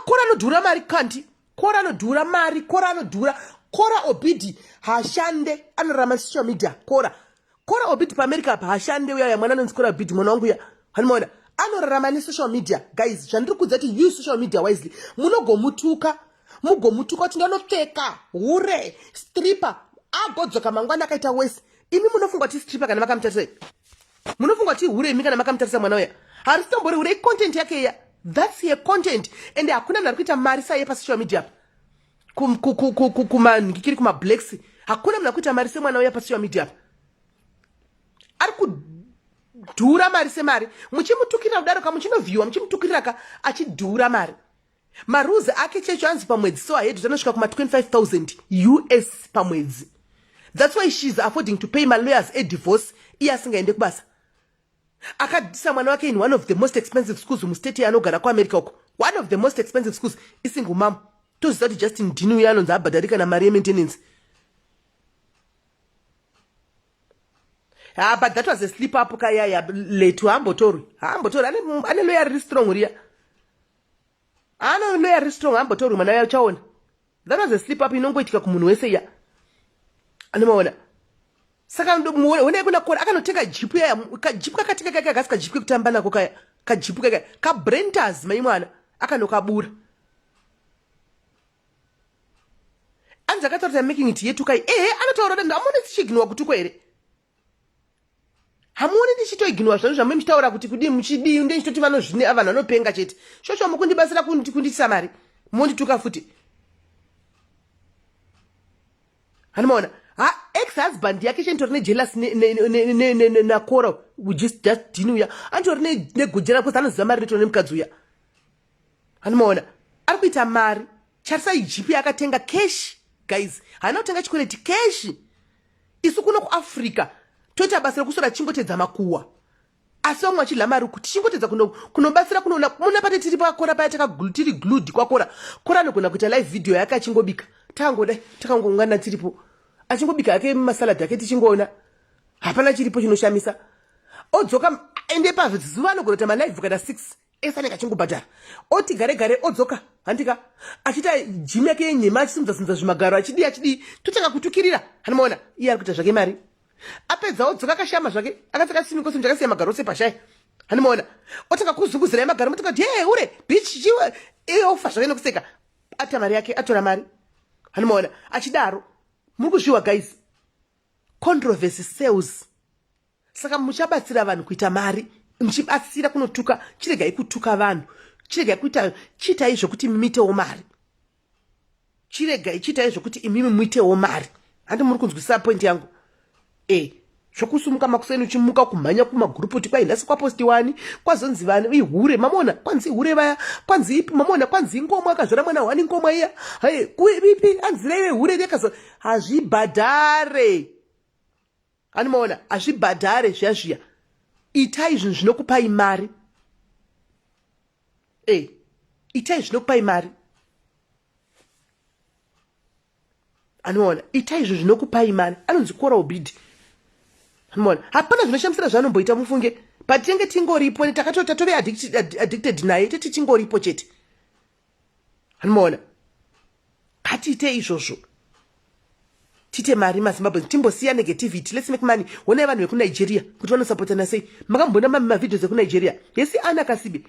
kora anodhura mari kanti kora anodhura mari kora anodhura kora obidi hashande anorama social media kora obidi paamerica apa hashande uya mwana anonzi kora obidi mwana wangu ya hanimaona anorarama nesocial media guys zvandiri kudza kuti use social media wisely mugomutuka kuti ndanopfeka hure stripper agodzoka mangwana akaita wese imi munofunga kuti stripper kana makamutarisa munofunga kuti hure imi kana makamutarisa mwana uya harisimbori hure content yake ya that's her content and hakuna mnhu ari kuita mari saye pasocial media kumanhikiri kumablacks hakuna mnhu ari kuita mari semwana uya pasocial media ari kudhura mari semari muchimutukirira kudaro ka muchinovhiwa muchimutukirira ka achidhura mari maruzi ake checho anzi pamwedzi so ahead tanosvika kuma 25,000 US pamwedzi that's why she's affording to pay my lawyers a divorce iye asingaende kubasa akadisa mwana wake in one of the most expensive schools mustate yanogara kuamerica uko one of the most expensive schools isingle mom toziva kuti Justin Dinu uye anonzi abhadharika namari yemaintenance but that was a slip up kaya letu hambotori ane lawyer riri strong riya lawyer riri strong hambotori mwana uya uchaona that was a slip up inongoitika kumunhu wese iya animaona saka one kuna kora akanotenga jipu ya kajipu kakatika kaka kasika jipu kutamba nako kaya kajipu kaka ka brenters mai mwana akanokabura anza katorota making it yetu kai anotaura kuti ndamone tichiginwa kutuko ere hamoni ndichitoiginwa zvanhu zvamwe muchitaura kuti kudi muchidi ndechitoti vanozvine avanhu vanopenga chete shosho mukundibasira kundisa mari mondituka futi hanimaona ex-husband yake chentori nejealous nakora just Dinu uya antori negujera because anoziva mari rito nemukadzi uya hanimaona ari kuita mari charisa ijipi yakatenga cash guys haana kutenga chikoreti cash isu kuno kuafrica toita basa rekusora chingotedza makuhwa asi vamwe vachidla mari kuti chingotedza kunobatsira kunoona munapate tiri pakora paya tiri glued kwakora kora anogona kuita live video yake achingobika takangoungana tiripo achingobika yake masaladi ake tichingoona hapana chiripo chinoshamisa odzoka ende pazuva anogona kuita malive kana 6 esanenge achingobhadhara oti gare odzoka handika achiita jimu yake yenyema achisimudza zvimagaro achidi totanga kutukirira hanimaona iye ari kuita zvake mari apedza odzoka akashama zvake akapfeka simikosi zvakasiya magaro ose pashaya hanimaona otanga kuzunguzira magaro motoka kuti ure bitch chiwe ofa zvake nokuseka ata mari yake atora mari hanimaona achidaro muri kuzviwa guys controversy sales saka muchabatsira vanhu kuita mari muchibatsira kunotuka chiregai kutuka vanhu chiregai kuita chiitai zvokuti muitewo mari chiregai chiitai zvokuti imimi muitewo mari handi muri kunzwisisa point yangu zvokusumuka makuseni uchimuka kumhanya kumagrupu kuti kwai nhasi kwaposti wani kwazonzi vani ihure mamona kwanzi ihure vaya kwanzi ipi mamona kwanzi ingomwa akazvara mwana wani ngomwa iya hai kuipi anzirei hure nekazo hazvibhadhare animaona hazvibhadhare zviya zviya itai zvinhu zvinokupai mari itai zvinokupai mari anoona itai izvo zvinokupai mari anonzi kora ubidi anoona hapana zvinoshamisira zvaanomboita mufunge patinenge tingoripo takatota tove addicted naye toti tingoripo chete anoona ngatiite izvozvo tite mari mazimbabwe timbosiya negativity let's make money onai vanhu vekunigeria kuti vanosapotana sei makambona mavidhios ekunigeria yesi ana kasibe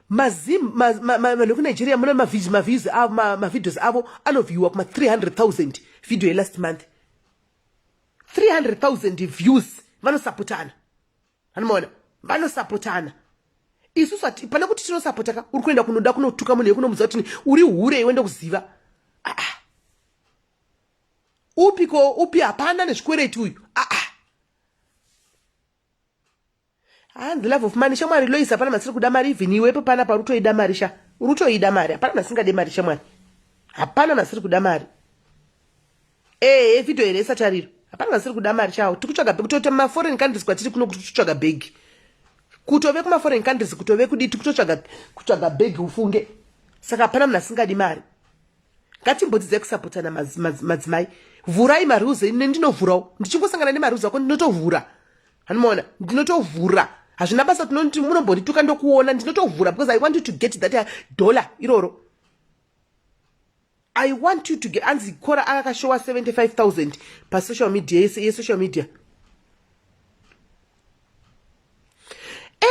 vanhu vekunigeria muna mavidhios avo anovhiwa kuma 300,000 video yelast month 300,000 views vanosapotana anomaona vanosapotana isusu pana kuti tinosapotaka uri kuenda kunoda kunotuka munhu yekunomudza kuti uri hure iwende kuziva upi hapana nezvikwereti uyu the love of money shamwari lois hapana masiri kuda mari even iwepo pana parutoida mari sha urutoida mari hapana masingade mari shamwari hapana masiri kuda mari video here satariro hapana masiri kuda mari chao tikutsvaga kutota maforeign countries kwatiri kuno kutsvaga begi kutove kuma foreign countries kutove kuditi kutsvaga begi ufunge saka hapana munhu asingadi mari ngatimbodzidze kusapotana madzimai vhurai maruzi ine ndinovhurawo ndichingosangana nemaruzi ako ndinotovhura anomaona ndinotovhura hazvina basa tinoti munombondituka ndokuona ndinotovhura because I want you to get that dollar iroro I want you to get anzi kora akashowa 75,000 pasocial media yesocial media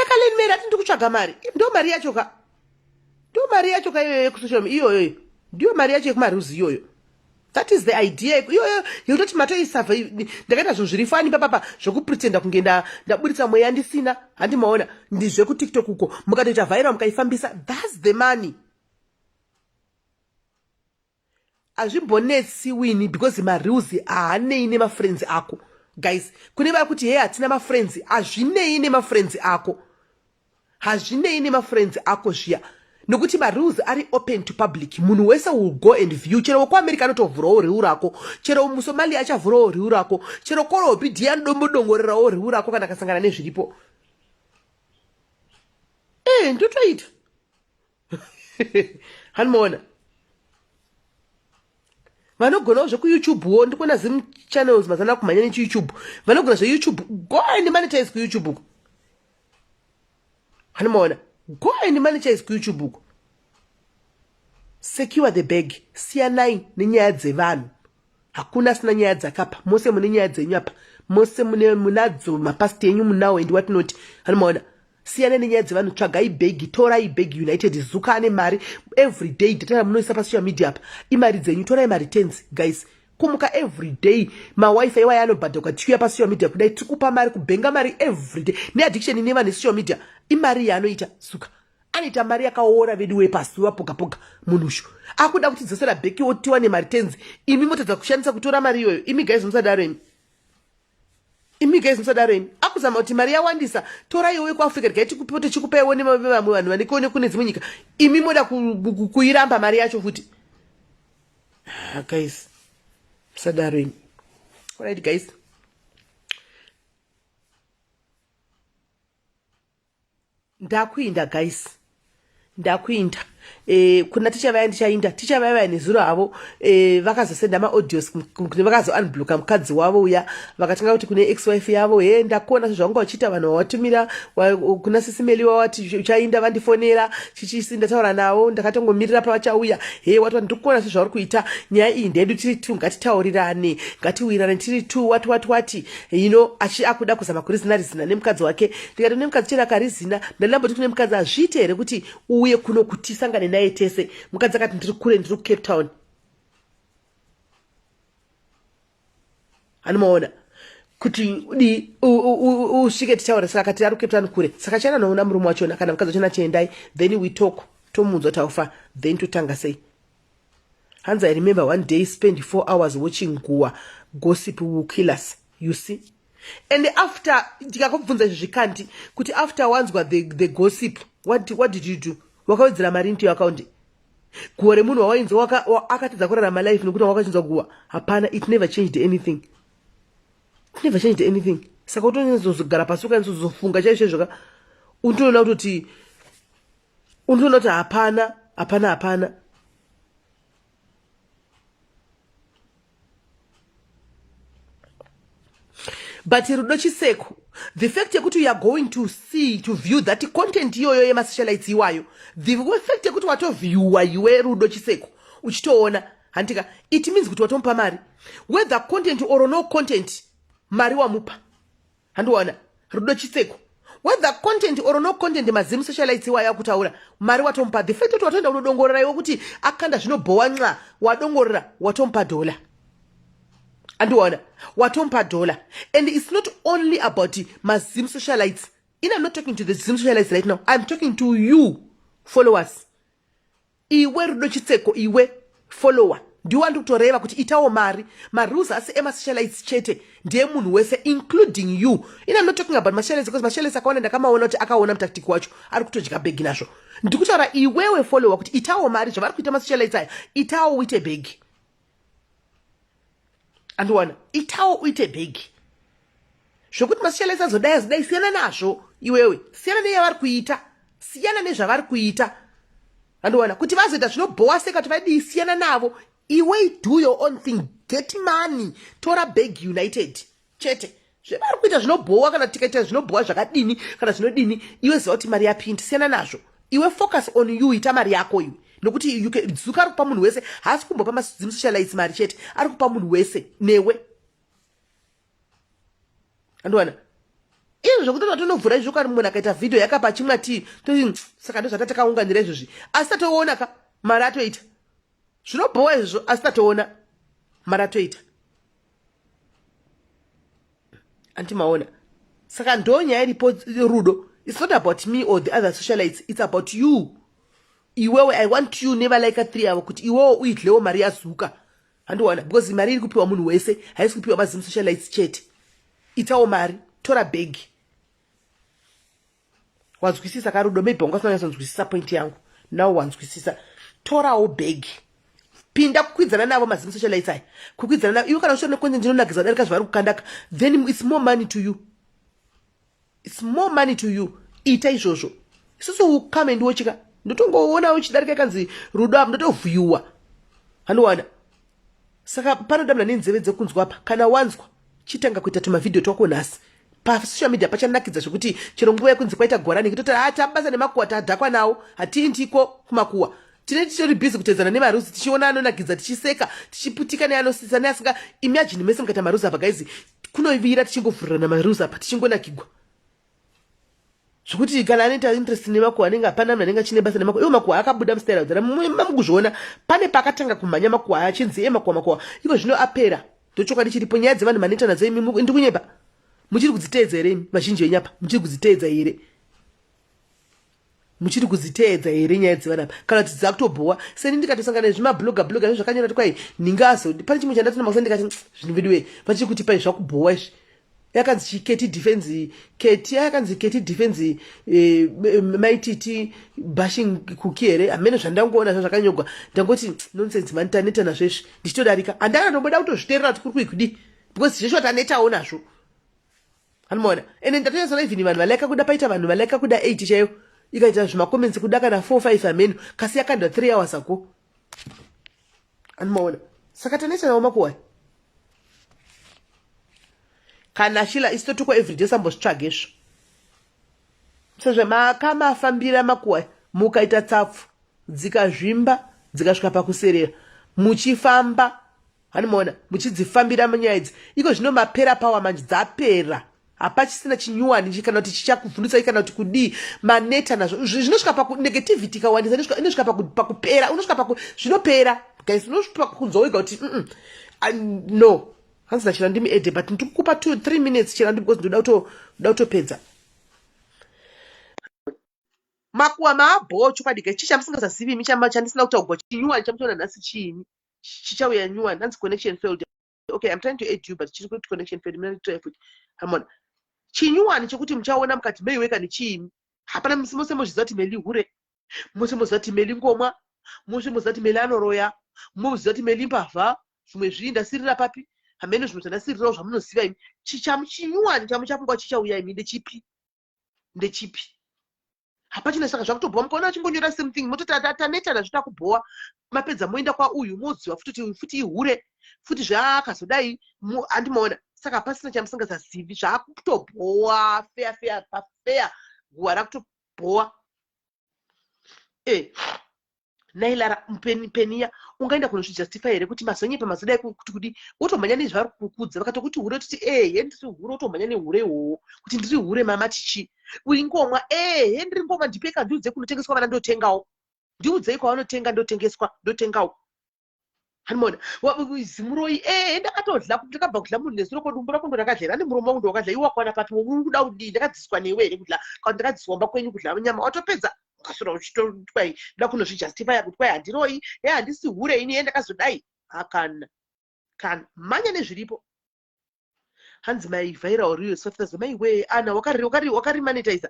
kaleni meri ati ndikutsvaga mari ndo mari yacho ka iyoyo kusocial media iyoyo ndiyo mari yacho yekumaruzi iyoyo that is the idea iyoyo yekutoti matoisavha ndakaita zvinhu zviri fani papapa zvokupretenda kunge ndaburitsa mweya ndisina handimaona ndizvekutiktok uko mukatoita viral mukaifambisa that's the money hazvimbonetsi wini because marules haanei nemafriends ako guys kune vaya kuti hatina mafriends hazvinei nemafriends ako hazvinei nemafriends ako zviya nokuti marules ari open to public munhu wese will go and view chero wekuamerica anotovhurawo riu rako chero musomali achavhurawo riu rako chero korobhidhi anodombodongorerawo riu rako kana akasangana nezviripo ndotoita hanimaona vanogonawo zvekuyoutube ndikuona zim channels mazana kumhanya nechiyoutube vanogona zveyoutube go and monetize kuyoutube uko hanimaona go and monetize kuyoutube uko secure the bag siyanai nenyaya dzevanhu hakuna sina nyaya dzakapa mose mune nyaya dzenyu apa mose munadzo mapasti enyu munawo and what not hanimaona siyana nenyaya dzevanhu tsvagai bhegi torai bhegi united zuka ane mari everyday datara munoisa pasocial media apa imari dzenyu torai mari 10 guys kumuka everyday mawifi iwaya anobhadhakwa tiuya pasocial media kudai tikupa mari kubhenga mari everyday neaddiction inevanhu nesocial media imari yaanoita zuka anoita mari yakaora vedu wepasuwa poga poga munhushu akuda kutidzosera bheki otiwa nemari 10 imi motadza kushandisa kutora mari iyoyo imi guys musadaro imi akuzama kuti mari yawandisa tora iwe kuafrica regai tikupote chikupaiwo nevamwe vanhu vanekone kune dzimwe nyika imi moda kuiramba mari yacho futi guys musadaro imi alright guys ndakuinda guys ndakuinda kuna tichavaya ndichainda tichavaya nezuro havo vakazosenda maaudios kune vakazounbloka mukadzi wavo uya vakatanga kuti kune ex-wife yavo ndakuona sezvanga vachiita vanhu vawatumira kuna SIS MELLY wawati uchainda vandifonera chichisi ndataura navo ndakatongomirira pavachauya wati ndikuona sezvauri kuita nyaya iyi ndedu tiri tu ngatitaurirane ngatiwirirane tiri tu wati akuda kuzama kurizina nemukadzi wake ndikati nemukadzi chera akarizina ndandamboti kune mukadzi azviite here kuti uye kuno kuti sangane naye tese mukadzi akati ndiri kure ndiri kuCape Town hanimaona kuti usvike tichaura saka akati ari kuCape Town kure saka chana noona murume wachona kana mukadzi wachona chiendai then we talk tomuudza taufa then totanga sei Hands, I remember one day spent 4 hours watching Gua gossip will kill us. You see? And after after once got the gossip, what did you do? Wakawedzera mari into your account. Kuwa re munhu wawainzi akatedza kurarama life nekuti wakachinzwa Gua. Hapana, it never changed anything. It never changed anything. Saka utonyatsogara pasi ukanyatsozfunga chaizvo zvoka unotoona kuti hapana. But Rudo Chiseko, the fact that you are going to view that content yo yemasocialites iwayo, the fact that what of you are you Rudo Chiseko, uchitoona hantika, it means kuti watompa mari, whether content or no content, mari wa mupa. Handuana, Rudo Chiseko, whether content or no content mazimu socialites iwayo kutaura, mari watompa. The fact that watenda udongorera yokuti akanda zvinobowa nqa wadongorera watompa dola. And watompa dollar. And it's not only about my Zim socialites. I'm not talking to the Zim socialites right now. I'm talking to you, followers. Iwe Rudochitseko, iwe follower. Do you want to reva kuti itawo mari? Maruza ase ema socialites chete. Ndiye munhu wese, including you. I'm not talking about my socialites because my socialites akaonenda kama akaona mtactic wacho. Ari kutojika begi nasho. Ndikutaura iwewe follower kuti itawo mari zvavari kuita ma socialites aya. Itawo uite begi. And one, itawo uite begi. Zvokuti masocialites azodai siyana nazvo iwewe. Siyana neyavari kuita. Siyana nezvavari kuita. And one, kuti vazoita zvinobowa seka kuti vadii siyana navo. Iwe do your own thing. Get money. Tora beg united. Chete. Zvavari kuita zvinobowa kana tikaita zvinobowa zvakadini kana zvinodini. Iwe ziva kuti mari yapinda siyana nazvo. Iwe focus on you, ita mari yako iwe. Nokuti zuka ari kupa munhu wese haasi kumbopa mazimu socialites mari chete, ari kupa munhu wese newe. Andwana izvo zvokuti watonovhura izvo kana munhu akaita vhidhiyo yakapa chimwe ati saka ndozvatakaunganira izvozvi asi tatoona ka mari atoita zvinobowa izvo asi tatoona mari atoita antimaona. Saka ndonyaya iripo Rudo. It's not about me or the other socialites, it's about you. Iwewe, I want you never like a 3 hour kuti iwewe uitlewo mari yazuka. Andiwana because mari iri kupiwa munhu wese haisi kupiwa mazimu socialites chete. Itawo mari, tora begi. Wanzwisisa kaRudo, maybe wangasonzwisisa point yangu. Now wanzwisisa. Torawo begi. Pinda kukwidzana navo mazimu socialites aya. Kukwidzana navo iwe kana uchiona content ndinonagiza darika zvavari kukandaka, then it's more money to you. It's more money to you. Ita izvozvo. Isusu ukame ndiwochika. Ndotongoona uchidarika kanzi Rudo apo ndotovhiyuwa. Handiwana. Saka panodamna nenzeve dzekunzwa apa. Kana wanzwa chitanga kuita tuma video twako nhasi. Pa social media pachanakidza zvokuti chero nguva yekunzi kwaita gorani kutoti tabasa nemakuwa tadhakwa nawo hatiindiko kumakuwa. Tine tichiri busy kutedzana nemaruzi tichiona anonakidza tichiseka tichiputika neanosisa neasinga. Imagine mese mukaita maruzi apa guys. Kunovira tichingovhurana maruzi apa tichingonakigwa. Zvokuti kana anoita interest nemakuwa anenge hapana munhu anenge achine basa nemakuwa. Iwo makuwa akabuda mustera dzara mamukuzviona pane pakatanga kumhanya makuwa achinzi makuwa iko zvino apera. Ndochokwadi chiripo nyaya dzevanhu vanoita nadzo imi ndikunyeba. Muchiri kudziteedza here imi vazhinji venyapa? Muchiri kudziteedza here? Muchiri kudziteedza here nyaya dzevanhu apa? Kana kuti dzakutobowa seni ndikatosangana nezvimabloga zvakanyora kuti kwai ningazo pane chimwe chandatona makusa ndikati zvinhu vidiwe vachiri kuti pai zvakubowa izvi. Yakanzi Keti defense maititi bashing cookie here amene zvandangoona zvakanyogwa ndangoti nonsense man taneta nazvo izvi ndichitodarika handana ndomboda kutozviteerera kuti kuri kuikudi because zvesho tanetawo nazvo. Anomaona ende ndatonyasona even vanhu valaika kuda paita vanhu valaika kuda 8 chaiyo ikaita zvimacomments kuda kana 4-5 ameno kasi yakandwa 3 hours ago. Anomaona saka tanetanawo makuwa kana shila istotuko everyday sambozvitsvaga izvo sezvo makamafambira makuwa mukaita tsapfu dzikazvimba dzikasvika pakuserera muchifamba hanimaona muchidzifambira munyaya idzi iko zvino mapera power manje dzapera hapachisina chinyuwani kana kuti chichakuvhundusa kana kuti kudii maneta nazvo zvinosvika pakunegativity ikawandisa inosvika pakupera unosvika zvinopera guys unosvika pakunzwa wega kuti no hanzi ndachira ndimi ede but ndikukupa 2-3 minutes chira because ndoda kutopedza makuwa maabhocho kwadike chicha musingasazivi imi chandisina kutaugwa chinyuwani chamutona nhasi chiini chichauya nyuwani hanzi connection failed. Okay, I'm trying to aid you, but chiri kuti connection failed. Mina try futi. Hamona. Chinyuwani chekuti muchaona mukati meiweka nechiini. Hapana musi mose mozviziva kuti meli hure. Mose moziva kuti meli ngomwa. Mose moziva kuti meli anoroya. Moziva kuti meli mbavha. Zvimwe zviri ndasirira papi. Hamene zvimwe zvandasirirawo zvamunoziva imi. Chinyuwani chamuchapungwa chichauya imi ndechipi. Ndechipi. Hapachina saka zvakutobhoa mukaona achingonyora something mototi taneta zvita kubhoa mapedza moenda kwa uyu moziva futi ihure futi zvaakazodai andimaona saka pasina chamusingazazivi zvakutobhoa feya pafeya guwa rakutobhoa. Nailara peniya ungaenda kunozvijustify here kuti mazonyepa mazodai kuti kudi wotomhanya nezvari kukudza vakatokuti hure kuti hendiri hure wotomhanya nehure ihoho kuti ndiri hure mama tichi uri ngomwa hendiri ngomwa ndipeka ndiudze kunotengeswa vana ndotengawo ndiudzei kwavanotenga ndotengawo hanimona zimuroyi ndakatodla ndakabva kudla munhu nezuro kodumbu rako ndo rakadlera ane muromo wangu ndo wakadla iwe wakwana papi uri kuda kudii ndakadziswa newe here kudla kana ndakadziswa mba kwenyu kudla nyama watopedza ukasora uchitotwai nda kunozvijustifya kuti kwai handiroyi handisi hure ini ndakazodai kana manya nezviripo hanzi my viral reels software my way ana wakarimonetize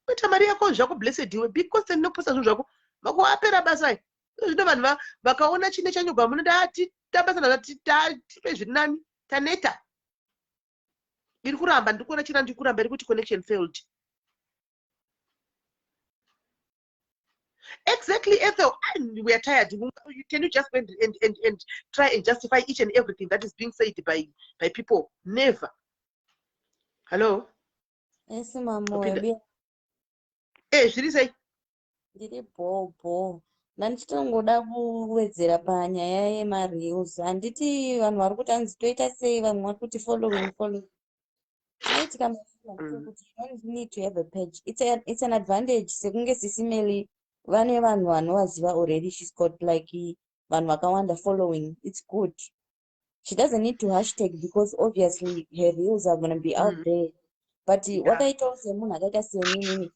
kuita mari yako zvako blessed iwe because ndinoposta zvinhu zvako vako apera basa zvino vanhu vakaona chine chanyogwa munoda tabasa tipe zviri nani taneta iri kuramba ndikuona chira ndiri kuramba iri kuti connection failed. Exactly, Ethel, and we are tired. Can you just go and try and justify each and everything that is being said by people? Never. Hello? Yes, Mama. Zviri sei? Ndiri bobo. Ndanditongoda kuwedzera panyaya yemareels. Handiti vanhu vari kuti hanzi toita sei vanhu vari kuti following. Tinoitika kuti you don't need to have a page. It's an advantage. Sekunge SIS MELLY vane vanhu vanovaziva already. She's got like vanhu vakawanda following. It's good. She doesn't need to hashtag because obviously her reels are going to be out there. But wakaitawo semunhu akaita senini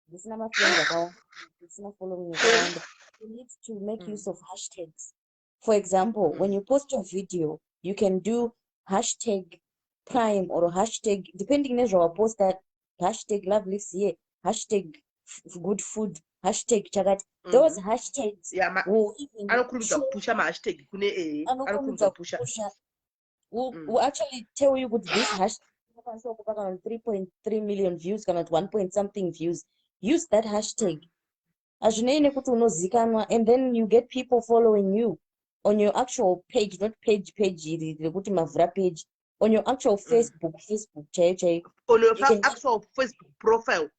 ndisina mafriends akawanda ndisina following akawanda. You need to make use of hashtags. For example, when you post a video, you can do hashtag prime or hashtag depending on your post that hashtag love lives here, hashtag good food, hashtag chakati. Those hashtags will even will actually tell you what this hashtag 3.3 million views, 1 point something views. Use that hashtag. And then you get people following you on your actual page, not page, page, on your actual Facebook, on your actual Facebook profile.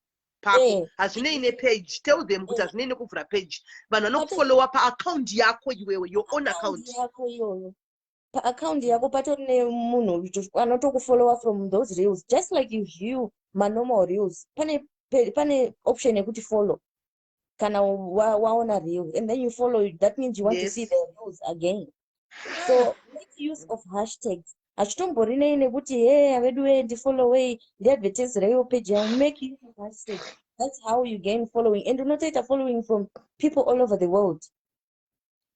Hazvine page, tell them kuti hazvine kuvhura page. Vanhu vanokufollowa pa-account yako iwewe, your own account. Pa-account yako patorine munhu anotokufollowa from those reels, just like you view my normal reels. Pane option yekuti follow. Kana waona reel, and then you follow it. That means you want to see the reels again. So make use of hashtags. Achitomborine nekuti avedu ndifollow ndiadvertise reyo page yangu. Make use of hashtags. That's how you gain following. And do not take a following from people all over the world.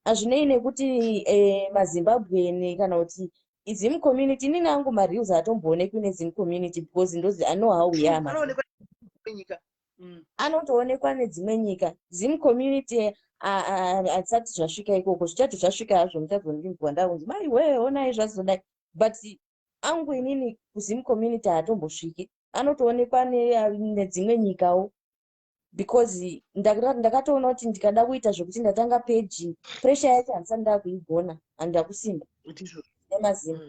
Azvinei nekuti maZimbabwe kana kuti izim community nini angu mareels atomboonekwi nezim community because ndozi I know how we are. Anotoonekwa nedzimwe nyika. Zim community asati zvasvika ikoko zvichati zvasvika hazvo muchazondinzwa ndaunzi maiwe onai zvazodai. But angu inini kuzim community hatombosviki, anotoonekwa nedzimwe nyikawo because ndakatoona kuti ndikada kuita zvokuti ndatanga page pressure yacho handisati ndakuigona handakusimba nemazimo.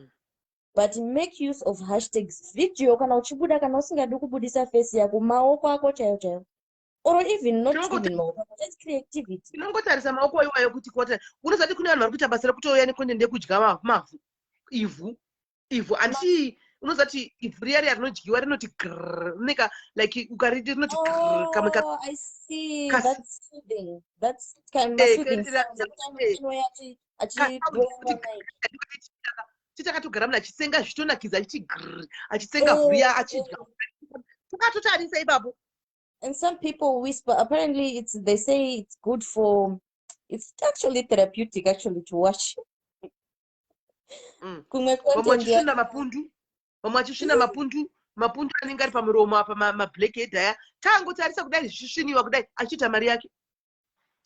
But make use of hashtags. Video kana uchibuda kana usingadi kubudisa face yako maoko ako chaiyo or even not even maoko, just creativity. Inongotarisa maoko iwayo kuti kwata unozati kune vanhu vari kuita basa rekutouya necontent yekudya mavhu ivhu anti unozati ivhu riya rinodyiwa rinoti rineka like ukariti rinoti I see. That's soothing. That's kind of soothing. Titakatogara munhu achisenga zvitonakidza achitsenga vhuya achidya takatotarisa ipapo And some people whisper. Apparently, they say it's good for. It's actually therapeutic, actually, to watch. Kumwe vamwe content vachisvina yacho. mapundu, vamwe vachisvina mapundu anenge ari pamuromo apa mablackhead aya taangotarisa kudai zvichisviniwa kudai achiita mari yake.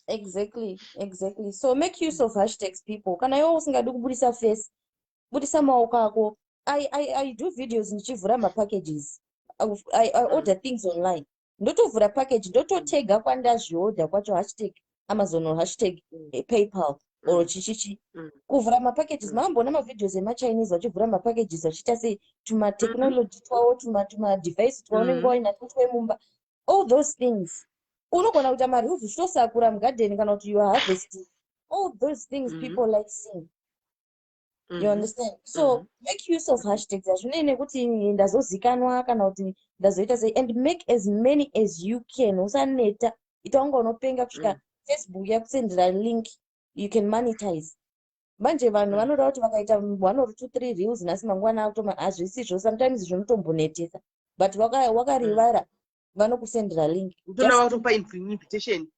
Exactly. So make use of hashtags, people. Kana iwe usingadi kubudisa face, budisa maoko ako. I do videos ndichivhura mapackages. I order things online. Ndotovhura package, ndototega kwandazviorder kwacho hashtag Amazon or hashtag PayPal or chichichi. Kuvhura mapackages, maambona mavideos emachinese vachivhura mapackages vachiita sei tumatechnology twavo, tumadevice twaunenge wainatwo twemumba. All those things. Unogona kuita mari uzvichitosakura mugarden kana kuti you are harvesting. All those things people like seeing. You understand? So make use of hashtags. Hazvinei nekuti ndazozikanwa kana kuti ndazoita sei, and make as many as you can. Usaneta. Itaunga unopenga kusvika Facebook yakusendera link, you can monetize. Manje vanhu vanoda kuti vakaita 1 or 2 3 reels nhasi mangwana akutoma hazvisizvo, sometimes zvinotombonetesa, but wakarivara vanokusendera link. Utona watopa invitation.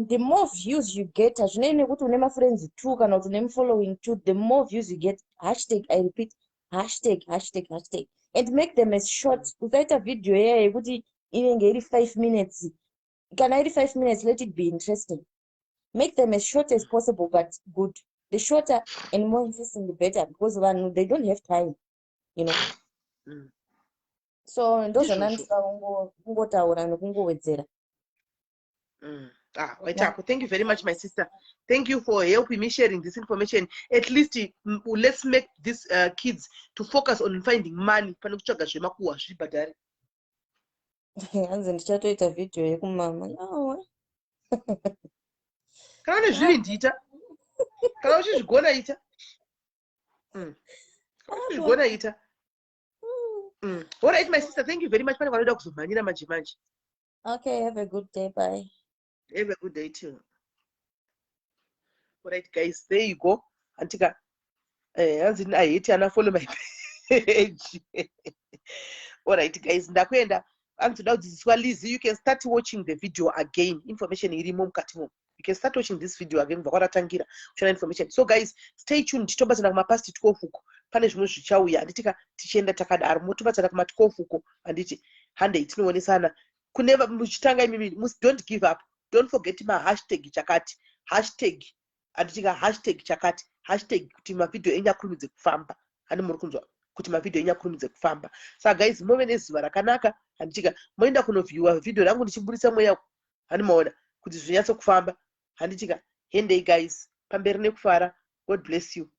The more views you get, hazvinei nekuti une mafriends 2 kana kuti une following 2, the more views you get. Hashtag, I repeat, hashtag. And make them as short. Usaita video yekuti inenge iri 5 minutes. Kana iri 5 minutes, let it be interesting. Make them as short as possible, but good. The shorter and more interesting, the better, because they don't have time, you know. So ndozvanandisa kungotaura nekungowedzera. Thank you very much, my sister. Thank you for helping me sharing this information. At least let's make these kids to focus on finding money. Pane kutsvaga zvemakuhwa zvibhadhare. Hanzi ndichatoita video yekumama. Kana une zviri ndiita. Kana uchizvigona ita. Uchizvigona ita. All right, my sister. Thank you very much. Pane vanoda kuzomhanyira manje. Okay, have a good day. Bye. Have a good day too. All right, guys. There you go. Antika. I hate and follow my page. All right, guys. Ndakwenda. Now this is Lizzie. You can start watching the video again. Information irimo mukatimo. You can start watching this video again. Vakatangira kuchana information. So guys, stay tuned. Titobatsana kuma past 12 huko. Pane zvinhu zvichauya. Anditika tichienda takadaro. Motobatsana kuma 12 huko. Anditi hande itinoonesana. Kuneva muchitanga imimi. Don't give up. Don't forget my hashtag chakati. Hashtag. Anditika hashtag chakati. Hashtag kuti mavideo enyakurumidze kufamba. Ani muri kunzwa kuti mavideo enyakurumidze kufamba. Saka guys, move nezuva rakanaka. Handitika moenda kunoviewa video rangu ndichiburisa mweya hani maona kuti zvinyatso kufamba. Handitika hendei guys, pamberi nekufara. God bless you.